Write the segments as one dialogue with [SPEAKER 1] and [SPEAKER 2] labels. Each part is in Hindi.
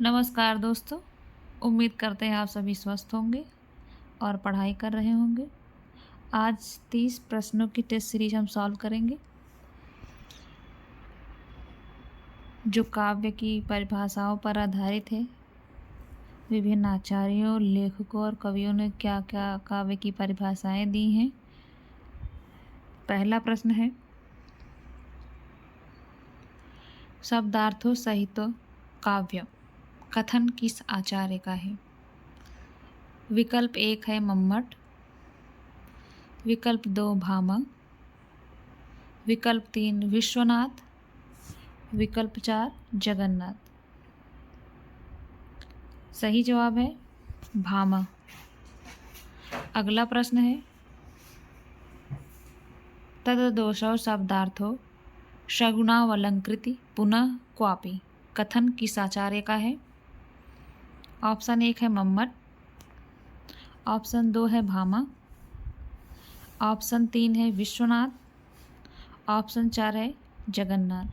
[SPEAKER 1] नमस्कार दोस्तों। उम्मीद करते हैं आप सभी स्वस्थ होंगे और पढ़ाई कर रहे होंगे। आज 30 प्रश्नों की टेस्ट सीरीज हम सॉल्व करेंगे जो काव्य की परिभाषाओं पर आधारित है। विभिन्न आचार्यों, लेखकों और कवियों ने क्या क्या काव्य की परिभाषाएं दी हैं। पहला प्रश्न है, शब्दार्थों सहित काव्य कथन किस आचार्य का है? विकल्प 1 है मम्मट, विकल्प 2 भामा, विकल्प 3 विश्वनाथ, विकल्प 4 जगन्नाथ। सही जवाब है भामा। अगला प्रश्न है, तददोषौ शब्दार्थो शगुणावलंकृति पुनः क्वापि कथन किस आचार्य का है? ऑप्शन 1 है मम्मट, ऑप्शन 2 है भामा, ऑप्शन 3 है विश्वनाथ, ऑप्शन 4 है जगन्नाथ।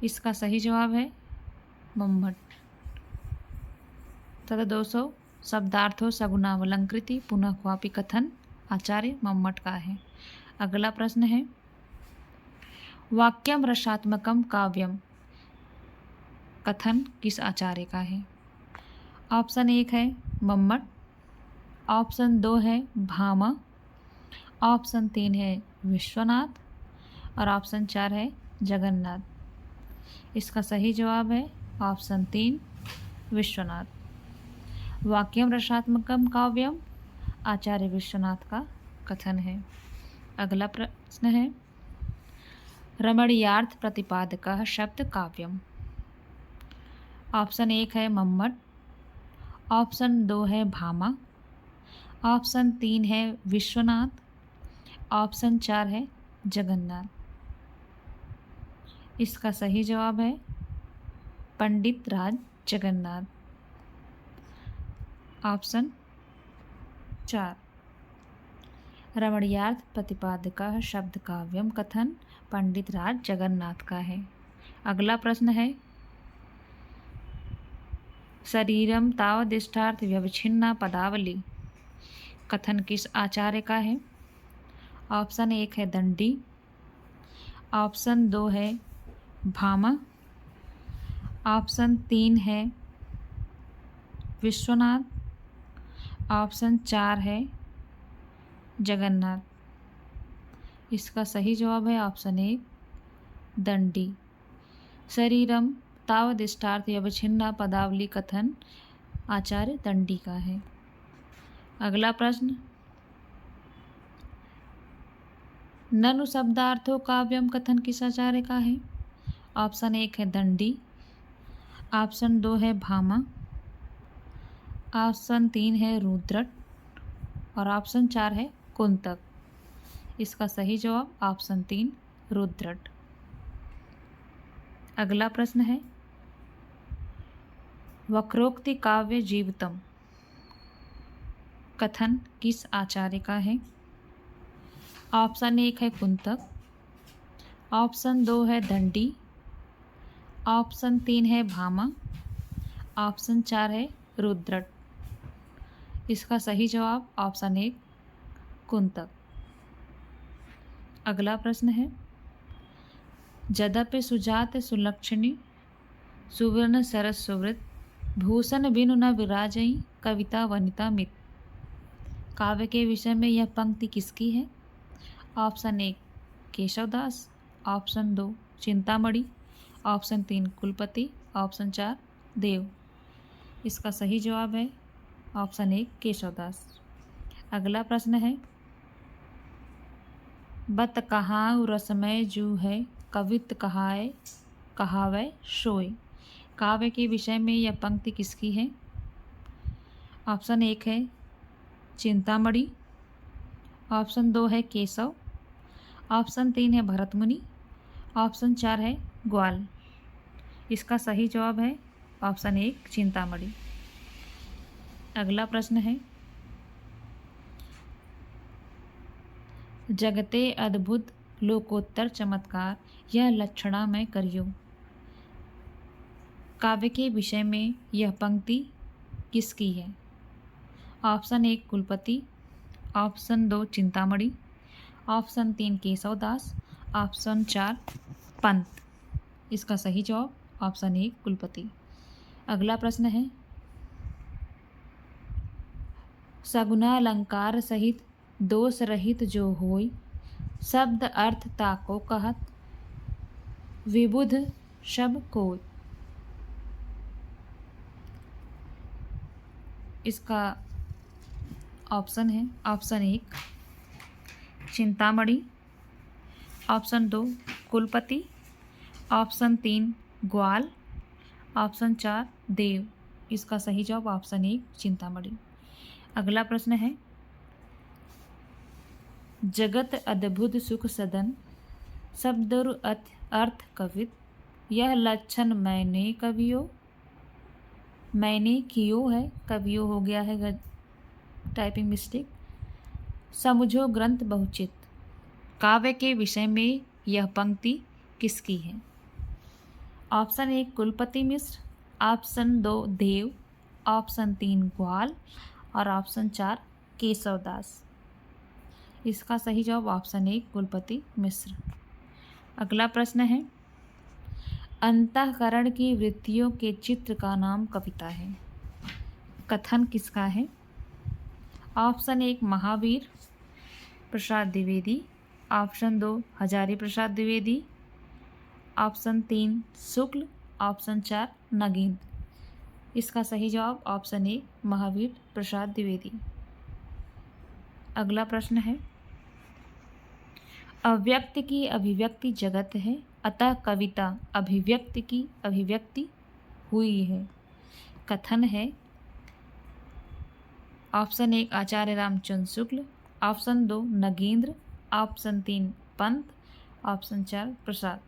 [SPEAKER 1] इसका सही जवाब है मम्मट। तददोषौ शब्दार्थो सगुणावलंकृति पुनः क्वापि कथन आचार्य मम्मट का है। अगला प्रश्न है, वाक्यम रसात्मकम काव्यम कथन किस आचार्य का है? ऑप्शन 1 है मम्मट, ऑप्शन 2 है भामा, ऑप्शन 3 है विश्वनाथ और ऑप्शन 4 है जगन्नाथ। इसका सही जवाब है ऑप्शन 3 विश्वनाथ। वाक्यम रसात्मकम काव्यम आचार्य विश्वनाथ का कथन है। अगला प्रश्न है, रमणीयार्थ प्रतिपादकः शब्द काव्यम। ऑप्शन 1 है मम्मट, ऑप्शन 2 है भामा, ऑप्शन 3 है विश्वनाथ, ऑप्शन 4 है जगन्नाथ। इसका सही जवाब है पंडित राज जगन्नाथ, ऑप्शन 4। रमणीयार्थ प्रतिपादकः शब्द काव्यम कथन पंडित राज जगन्नाथ का है। अगला प्रश्न है, शरीरम तावदिष्टार्थ व्यवच्छिन्ना पदावली कथन किस आचार्य का है? ऑप्शन 1 है दंडी, ऑप्शन 2 है भामा, ऑप्शन 3 है विश्वनाथ, ऑप्शन 4 है जगन्नाथ। इसका सही जवाब है ऑप्शन 1 दंडी। शरीरम तावदिष्टार्थ व्यवच्छिन्ना पदावली कथन आचार्य दंडी का है। अगला प्रश्न, ननु शब्दार्थो काव्यम कथन किस आचार्य का है? ऑप्शन 1 है दंडी, ऑप्शन 2 है भामा, ऑप्शन 3 है रुद्रट और ऑप्शन 4 है कुंतक। इसका सही जवाब ऑप्शन 3 रुद्रट। अगला प्रश्न है, वक्रोक्ति काव्य जीवितम कथन किस आचार्य का है? ऑप्शन 1 है कुंतक, ऑप्शन 2 है दंडी, ऑप्शन 3 है भामा, ऑप्शन 4 है रुद्रट। इसका सही जवाब ऑप्शन 1 कुंतक। अगला प्रश्न है, जदपि सुजात सुलक्षणी सुवर्ण सरस सुवृत भूषण बिनु न विराजई कविता वनिता मित काव्य के विषय में यह पंक्ति किसकी है? Option 1 Keshavdas, option 2 Chintamani, option 3 कुलपति, ऑप्शन 4 देव। इसका सही जवाब है ऑप्शन 1 केशवदास। अगला प्रश्न है, बत कहाउ रसमय जू है कवित कहाय कहावै सोय काव्य के विषय में यह पंक्ति किसकी है? ऑप्शन 1 है चिंतामणि, ऑप्शन 2 है केशव, ऑप्शन 3 है भरतमुनि, ऑप्शन 4 है ग्वाल। इसका सही जवाब है ऑप्शन 1 चिंतामणि। अगला प्रश्न है, जगते अद्भुत लोकोत्तर चमत्कार यह लक्षणा में करियो काव्य के विषय में यह पंक्ति किसकी है? ऑप्शन 1 कुलपति, option 2 Chintamani, option 3 Keshavdas, option 4 Pant. इसका सही जवाब ऑप्शन 1 कुलपति। अगला प्रश्न है, सगुना अलंकार सहित दोष रहित जो होय, शब्द अर्थ ताको कहत, विबुध शब कोय। इसका ऑप्शन है ऑप्शन 1 चिंतामणि, ऑप्शन 2 कुलपति, ऑप्शन 3 ग्वाल, ऑप्शन 4 देव। इसका सही जवाब ऑप्शन 1 चिंतामणि। अगला प्रश्न है, जगत अद्भुत सुख सदन, शब्दरु अर्थ कवित, यह लक्षण मैंने कवियो, मैंने कियो है, कवियो हो गया है टाइपिंग मिस्टेक। समझो ग्रंथ बहुचित। काव्य के विषय में यह पंक्ति किसकी है? ऑप्शन 1 कुलपति मिश्र, ऑप्शन 2 देव, ऑप्शन 3 ग्वाल और ऑप्शन 4 केशवदास। इसका सही जवाब ऑप्शन 1 कुलपति मिश्र। अगला प्रश्न है, अंतःकरण की वृत्तियों के चित्र का नाम कविता है। कथन किसका है? Option 1 Mahavir Prasad Dwivedi, option 2 Hazari Prasad Dwivedi, option 3 शुक्ल, ऑप्शन 4 नगेंद्र। इसका सही जवाब ऑप्शन 1 महावीर प्रसाद द्विवेदी। अगला प्रश्न है, अव्यक्त की अभिव्यक्ति जगत है, अतः कविता अभिव्यक्ति की अभिव्यक्ति हुई है। कथन है, option 1 Acharya Ramchandra Shukla, option 2 Nagendra, option 3 Pant, option 4 Prasad.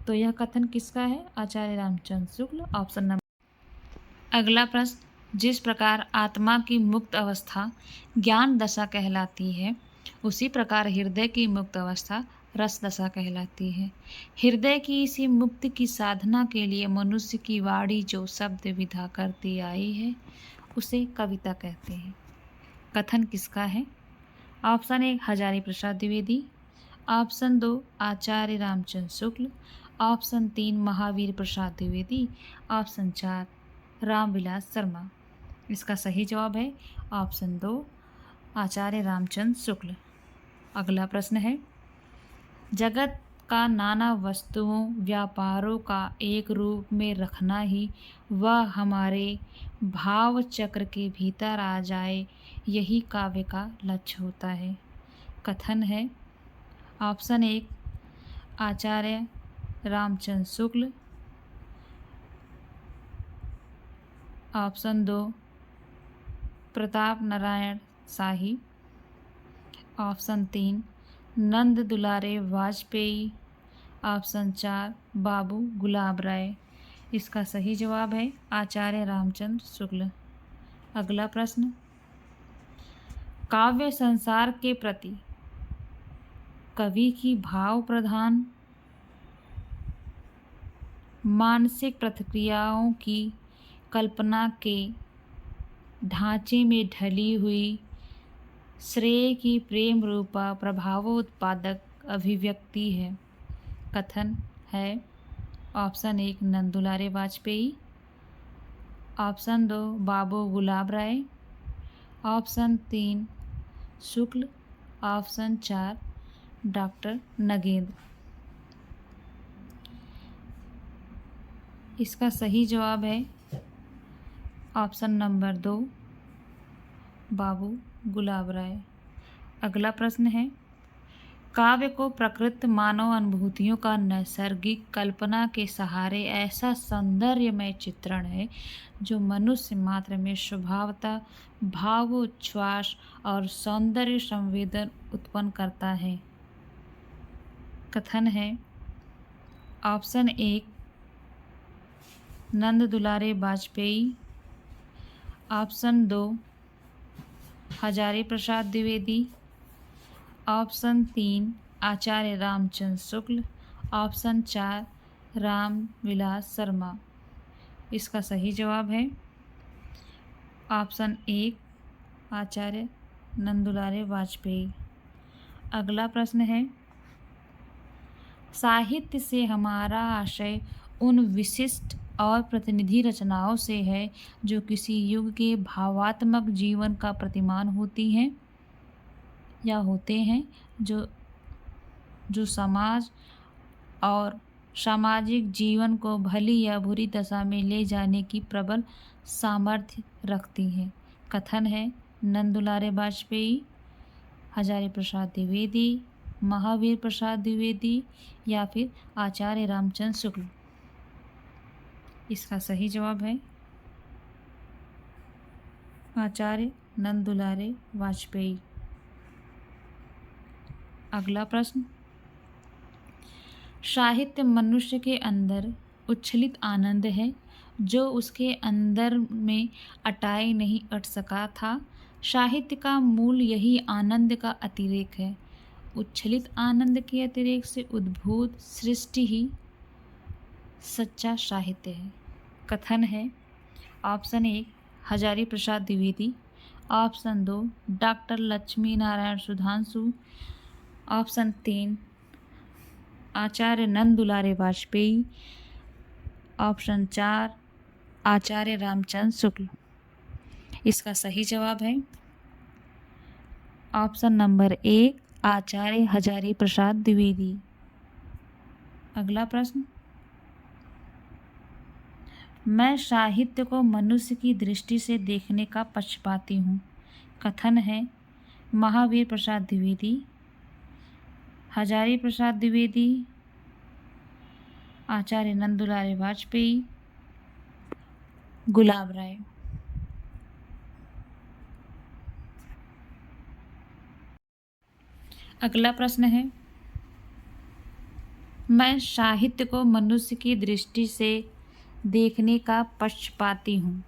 [SPEAKER 1] तो यह कथन किसका है? Acharya Ramchandra Shukla, option number. अगला प्रश्न, जिस प्रकार आत्मा की मुक्त अवस्था ज्ञान दशा कहलाती है, उसी प्रकार हृदय की मुक्त अवस्था रस दशा कहलाती है। हृदय की इसी मुक्ति की साधना के लिए मनुष्य की वाणी जो शब्द विधा करती आई है, उसे कविता कहते हैं। कथन किसका है? ऑप्शन 1 हजारी प्रसाद द्विवेदी, ऑप्शन 2 आचार्य रामचंद्र शुक्ल, ऑप्शन 3 महावीर प्रसाद द्विवेदी, ऑप्शन 4 रामविलास शर्मा। इसका सही जवाब है ऑप्शन 2 आचार्य रामचंद्र शुक्ल। अगला प्रश्न है, जगत का नाना वस्तुओं व्यापारों का एक रूप में रखना ही वह हमारे भाव चक्र के भीतर आ जाए, यही काव्य का लक्ष्य होता है। कथन है, ऑप्शन 1 आचार्य रामचंद्र शुक्ल, ऑप्शन 2 प्रताप नारायण शाही, ऑप्शन 3 नंद दुलारे वाजपेयी, ऑप्शन 4 बाबू गुलाब राय। इसका सही जवाब है आचार्य रामचंद्र शुक्ल। अगला प्रश्न, काव्य संसार के प्रति कवि की भाव प्रधान मानसिक प्रतिक्रियाओं की कल्पना के ढांचे में ढली हुई श्रेय की प्रेम रूपा प्रभावोत्पादक अभिव्यक्ति है। कथन है, ऑप्शन 1 नंदुलारे वाजपेयी, ऑप्शन 2 बाबू गुलाब राय, ऑप्शन 3 शुक्ल, ऑप्शन 4 डॉक्टर नगेंद्र। इसका सही जवाब है ऑप्शन नंबर 2 बाबू गुलाब राय। अगला प्रश्न है, काव्य को प्रकृत मानव अनुभूतियों का नैसर्गिक कल्पना के सहारे ऐसा सौंदर्यमय चित्रण है जो मनुष्य मात्र में स्वभावतः भावोच्छ्वास और सौंदर्य संवेदन उत्पन्न करता है। कथन है, ऑप्शन 1 नंद दुलारे वाजपेयी, ऑप्शन 2 हजारी प्रसाद द्विवेदी, ऑप्शन 3 आचार्य रामचंद्र शुक्ल, ऑप्शन 4 रामविलास शर्मा। इसका सही जवाब है ऑप्शन 1 आचार्य नंदुलारे वाजपेयी। अगला प्रश्न है, साहित्य से हमारा आशय उन विशिष्ट और प्रतिनिधि रचनाओं से है जो किसी युग के भावात्मक जीवन का प्रतिमान होती हैं या होते हैं, जो समाज और सामाजिक जीवन को भली या बुरी दशा में ले जाने की प्रबल सामर्थ्य रखती हैं। कथन है नंदुलारे वाजपेयी, हजारी प्रसाद द्विवेदी, महावीर प्रसाद द्विवेदी या फिर आचार्य रामचंद्र शुक्ल। इसका सही जवाब है आचार्य नंदुलारे वाजपेयी। अगला प्रश्न, साहित्य मनुष्य के अंदर उच्छलित आनंद है जो उसके अंदर में अटाए नहीं अट सका था। साहित्य का मूल यही आनंद का अतिरेक है। उच्छलित आनंद के अतिरेक से उद्भूत सृष्टि ही सच्चा साहित्य है। कथन है option 1 Hazari Prasad Dwivedi, option 2 doctor Lakshmi Narayan Sudhanshu, option 3 Acharya Nandulare Vajpeyi, option 4 Acharya Ramchandra Shukla. इसका सही जवाब है ऑप्शन नंबर 1 आचार्य हजारी प्रसाद द्विवेदी। अगला प्रश्न, मैं साहित्य को मनुष्य की दृष्टि से देखने का पक्षपाती हूँ। कथन है महावीर प्रसाद द्विवेदी, हजारी प्रसाद द्विवेदी, आचार्य नंदुलारे वाजपेयी, गुलाब राय। अगला प्रश्न है, मैं साहित्य को मनुष्य की दृष्टि से देखने का पक्षपाती हूँ।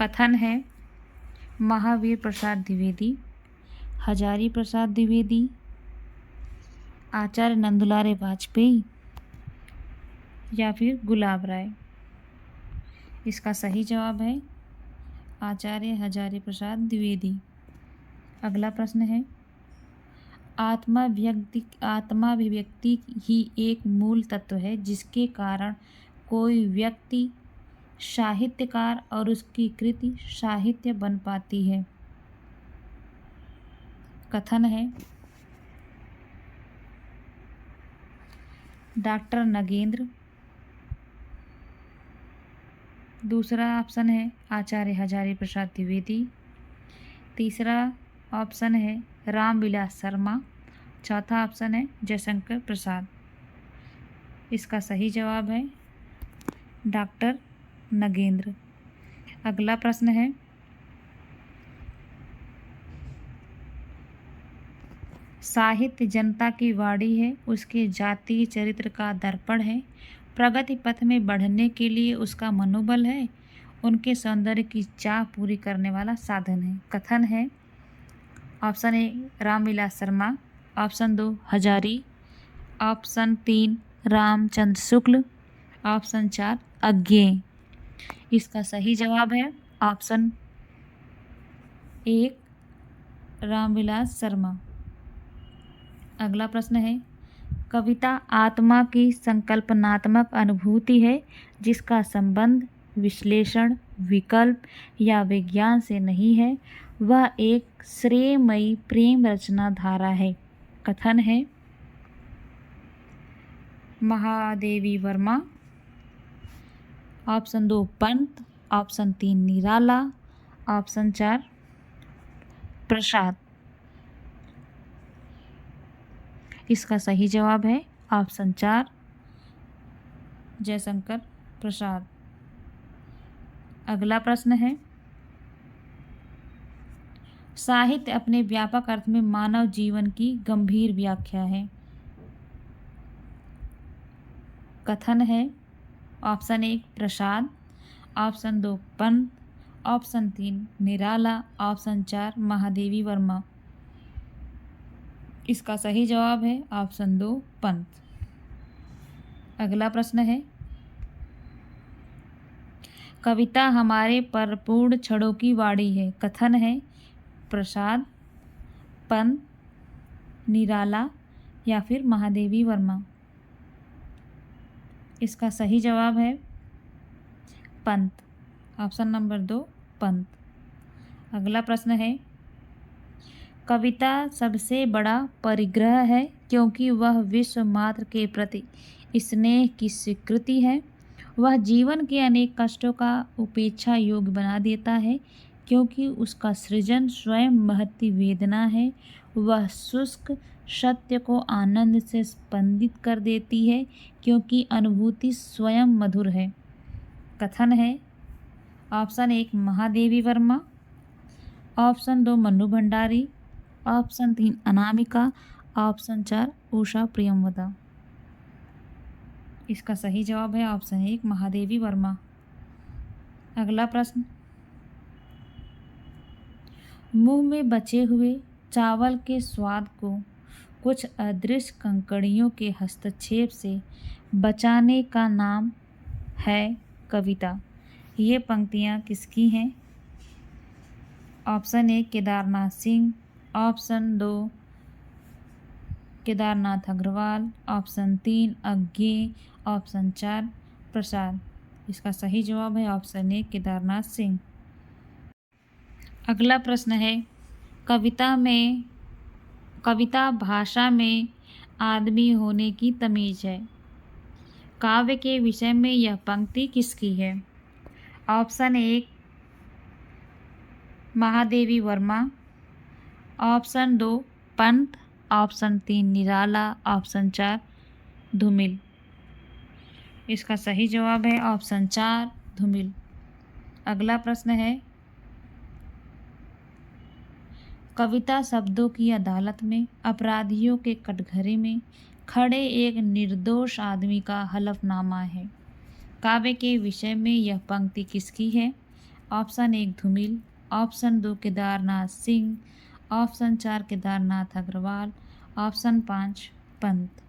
[SPEAKER 1] कथन है महावीर प्रसाद द्विवेदी, हजारी प्रसाद द्विवेदी, आचार्य नंदुलारे वाजपेयी या फिर गुलाब राय। इसका सही जवाब है आचार्य हजारी प्रसाद द्विवेदी। अगला प्रश्न है, आत्माभिव्यक्ति ही एक मूल तत्व है जिसके कारण कोई व्यक्ति साहित्यकार और उसकी कृति साहित्य बन पाती है। कथन है डॉक्टर नगेंद्र, दूसरा ऑप्शन है आचार्य हजारी प्रसाद द्विवेदी, तीसरा ऑप्शन है रामविलास शर्मा, चौथा ऑप्शन है जयशंकर प्रसाद। इसका सही जवाब है डॉक्टर नगेंद्र। अगला प्रश्न है, साहित्य जनता की वाणी है, उसके जातीय चरित्र का दर्पण है, प्रगति पथ में बढ़ने के लिए उसका मनोबल है, उनके सौंदर्य की चाह पूरी करने वाला साधन है। कथन है option 1 Ramvilas Sharma, option 2 Hazari, option 3 Ramchandra Shukla, option 4 Agyeya. इसका सही जवाब है ऑप्शन 1 रामविलास शर्मा। अगला प्रश्न है, कविता आत्मा की संकल्पनात्मक अनुभूति है जिसका संबंध विश्लेषण, विकल्प या विज्ञान से नहीं है। वह एक श्रेयमयी प्रेम रचना धारा है। कथन है महादेवी वर्मा, ऑप्शन 2 पंत, ऑप्शन 3 निराला, ऑप्शन 4 प्रसाद। इसका सही जवाब है ऑप्शन 4 जयशंकर प्रसाद। अगला प्रश्न है, साहित्य अपने व्यापक अर्थ में मानव जीवन की गंभीर व्याख्या है। कथन है ऑप्शन 1 प्रसाद, ऑप्शन 2 पंत, ऑप्शन 3 निराला, ऑप्शन 4 महादेवी वर्मा। इसका सही जवाब है ऑप्शन 2 पंत। अगला प्रश्न है, कविता हमारे परिपूर्ण क्षणों की वाणी है। कथन है प्रसाद, पंत, निराला या फिर महादेवी वर्मा। इसका सही जवाब है पंत। Option number 2 Pant. अगला प्रश्न है, कविता सबसे बड़ा परिग्रह है क्योंकि वह विश्व मात्र के प्रति स्नेह की स्वीकृति है। वह जीवन के अनेक कष्टों का उपेक्षा योग्य बना देता है क्योंकि उसका सृजन स्वयं महती वेदना है। वह शुष्क सत्य को आनंद से स्पंदित कर देती है क्योंकि अनुभूति स्वयं मधुर है। कथन है option 1 Mahadevi Verma, option 2 Mannu Bhandari, option 3 Anamika, option 4 Usha Priyamvada. इसका सही जवाब है ऑप्शन 1 महादेवी वर्मा। अगला प्रश्न, मुंह में बचे हुए चावल के स्वाद को कुछ अदृश्य कंकड़ियों के हस्तक्षेप से बचाने का नाम है कविता। ये पंक्तियाँ किसकी हैं? Option 1 Kedarnath Singh, option 2 Kedarnath Agrawal, option 3 Agyeya, option 4 Prasad. इसका सही जवाब है ऑप्शन 1 केदारनाथ सिंह। अगला प्रश्न है, कविता भाषा में आदमी होने की तमीज है। काव्य के विषय में यह पंक्ति किसकी है? Option 1 Mahadevi Verma, option 2 Pant, option 3 निराला, ऑप्शन 4 धूमिल। इसका सही जवाब है ऑप्शन 4 धूमिल। अगला प्रश्न है, कविता शब्दों की अदालत में अपराधियों के कटघरे में खड़े एक निर्दोष आदमी का हलफनामा है। काव्य के विषय में यह पंक्ति किसकी है? Option 1 Dhumil, option 2 Kedarnath Singh, option 4 Kedarnath Agrawal, option 5 Pant.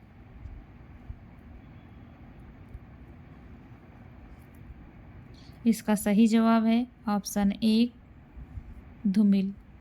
[SPEAKER 1] इसका सही जवाब है ऑप्शन 1 धूमिल।